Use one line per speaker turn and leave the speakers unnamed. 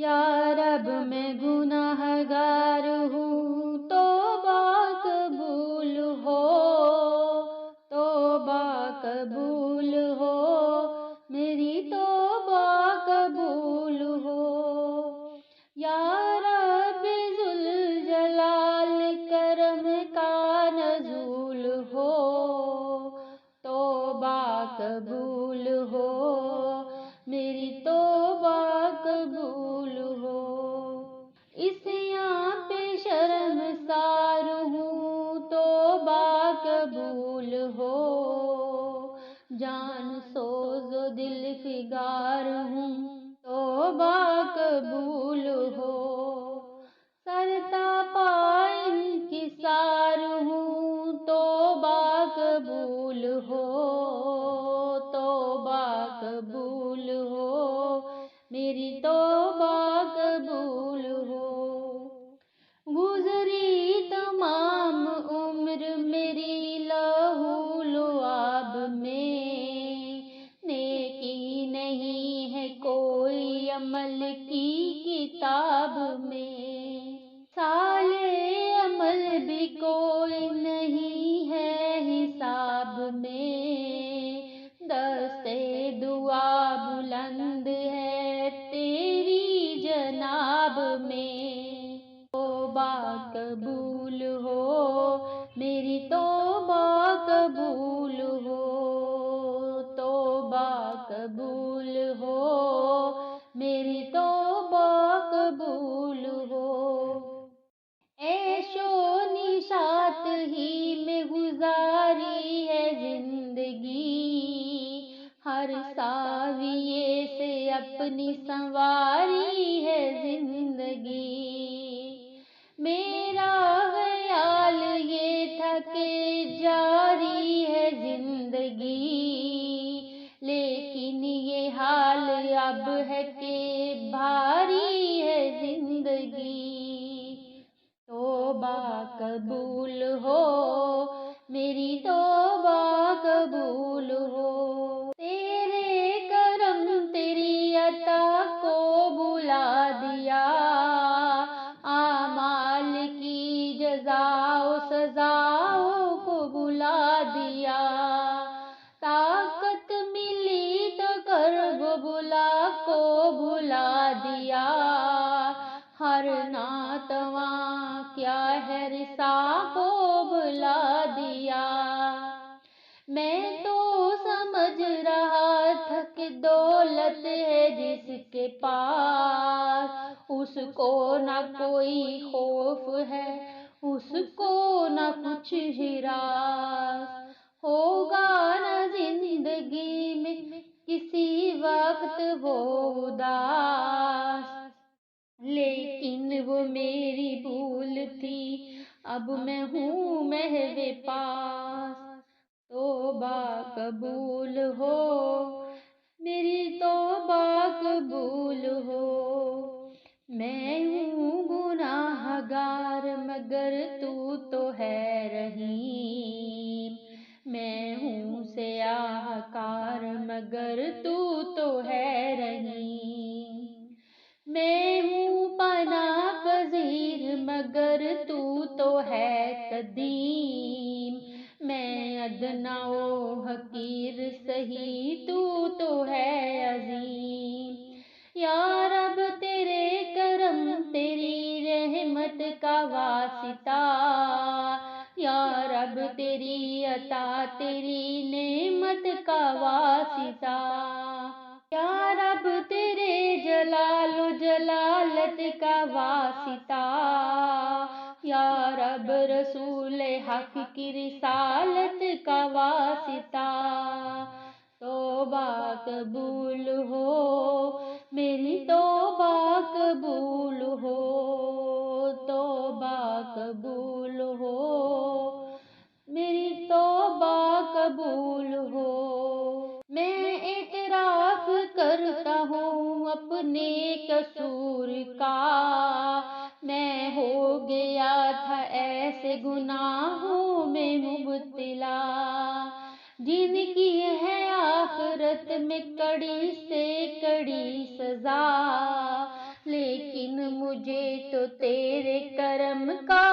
یا رب میں گناہگار ہوں، توبہ قبول ہو، توبہ قبول ہو، میری توبہ قبول ہو۔ یا رب ذوالجلال کرم کا نزول ہو، توبہ قبول ہو، میری توبہ قبول ہو۔ عصیاں پہ شرمسار ہوں، توبہ قبول ہو، جان سوز و دل فگار ہوں، توبہ قبول ہو۔ سرتا پا انکسار ہوں، توبہ قبول ہو، توبہ قبول ہو، میری توبہ قبول ہو۔ گزری تمام عمر میری لہو لعاب میں، نیکی نہیں ہے کوئی عمل کی کتاب میں، سالے عمل بھی کوئی نہیں ہے حساب میں، دستے دعا بلند ہے تیری جناب میں، توبہ قبول ہو، میری توبہ قبول ہو، توبہ قبول ہو، میری توبہ قبول ہو۔ عیش و نشاط ہی میں گزاری ہے زندگی، ہر زاویے سے اپنی سنواری ہے زندگی، میرا خیال یہ تھا کہ جاری ہے زندگی، لیکن یہ حال اب ہے کہ بھاری ہے زندگی، توبہ قبول ہو، میری توبہ قبول ہو۔ تیرے کرم تیری عطا کو بلا دیا، اعمال کی جزا و سزاؤں کو بلا دیا، طاقت ملی تو کرب و بلا کو بھلا دیا، ہر ناتواں کیا ہے رسا کو بلا دیا، میں تو سمجھ رہا تھا کہ دولت ہے جس کے پاس، اس کو نہ کوئی خوف ہے، اس کو نہ کچھ ہراس، ہوگا نہ زندگی میں کسی وقت وہ اداس، لیکن وہ میری بھول تھی، اب میں ہوں محو پاس، توبہ قبول ہو، میری توبہ قبول ہو۔ میں ہوں گناہگار مگر تو ہے رحیم، میں ہوں سیاہ کار مگر تو ہے رحیم، میں ہوں پناہ پذیر مگر تو ہے قدیم، میں ادنا و حقیر سہی تو ہے عظیم، یا رب تیرے کرم تیری رحمت کا واسطہ، یا رب تیری عطا تیری نعمت کا واسطہ، یا رب تیرے جلال و جلالت کا واسطہ، یا رب رسول حق کی رسالت کا واسطہ، توبہ قبول ہو، میری توبہ قبول ہو، توبہ قبول ہو، میری توبہ قبول ہو۔ میں اعتراف کرتا ہوں اپنے قصور کا، میں ہو گیا تھا ایسے گناہوں میں مبتلا، جن کی ہے آخرت میں کڑی سے کڑی سزا، لیکن تو تیرے کرم کا